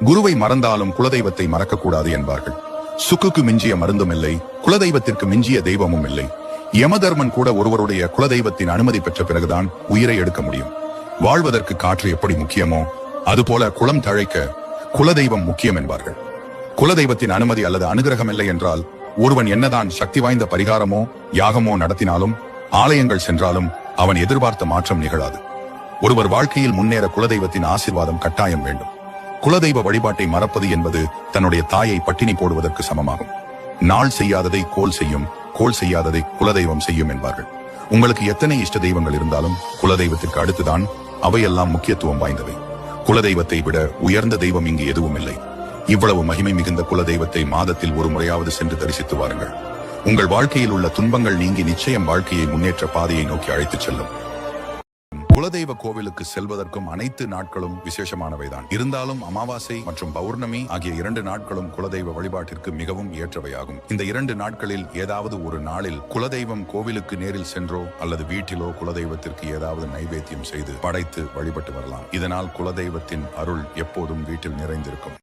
குருவை மறந்தாலும் குலதெய்வத்தை மறக்கக்கூடாது என்பார்கள். சுக்குக்கு மிஞ்சிய மருந்தும் இல்லை, குலதெய்வத்திற்கு மிஞ்சிய தெய்வமும் இல்லை. யமதர்மன் கூட ஒருவருடைய குலதெய்வத்தின் அனுமதி பெற்ற பிறகுதான் உயிரை எடுக்க முடியும். வாழ்வதற்கு காற்று எப்படி முக்கியமோ அதுபோல குளம் தழைக்க குலதெய்வம் முக்கியம் என்பார்கள். குலதெய்வத்தின் அனுமதி அல்லது அனுகிரகம் இல்லை என்றால் ஒருவன் என்னதான் சக்தி வாய்ந்த பரிகாரமோ யாகமோ நடத்தினாலும், ஆலயங்கள் சென்றாலும் அவன் எதிர்பார்த்த மாற்றம் நிகழாது. ஒருவர் வாழ்க்கையில் முன்னேற குலதெய்வத்தின் ஆசீர்வாதம் கட்டாயம் வேண்டும். குலதெய்வ வழிபாட்டை மறப்பது என்பது தன்னுடைய தாயை பட்டினி போடுவதற்கு சமமாகும். நாள் செய்யாததை கோல் செய்யும், கோல் செய்யாததை குலதெய்வம் செய்யும் என்பார்கள். உங்களுக்கு எத்தனை இஷ்ட தெய்வங்கள் இருந்தாலும் குலதெய்வத்திற்கு அடுத்துதான் அவையெல்லாம் முக்கியத்துவம் வாய்ந்தவை. குலதெய்வத்தை விட உயர்ந்த தெய்வம் இங்கு எதுவும் இல்லை. இவ்வளவு மகிமை மிகுந்த குலதெய்வத்தை மாதத்தில் ஒரு முறையாவது சென்று தரிசித்து வாருங்கள். உங்கள் வாழ்க்கையில் உள்ள துன்பங்கள் நீங்கி நிச்சயம் வாழ்க்கையை முன்னேற்ற பாதையை நோக்கி அழைத்துச் செல்லும். குலதெய்வ கோவிலுக்கு செல்வதற்கும் அனைத்து நாட்களும் விசேஷமானவைதான். இருந்தாலும் அமாவாசை மற்றும் பௌர்ணமி ஆகிய 2 நாட்களும் குலதெய்வ வழிபாட்டிற்கு மிகவும் ஏற்றவையாகும். இந்த 2 நாட்களில் ஏதாவது ஒரு நாளில் குலதெய்வம் கோவிலுக்கு நேரில் சென்றோ அல்லது வீட்டிலோ குலதெய்வத்திற்கு ஏதாவது நைவேத்தியம் செய்து படைத்து வழிபட்டு வரலாம். இதனால் குலதெய்வத்தின் அருள் எப்போதும் வீட்டில் நிறைந்திருக்கும்.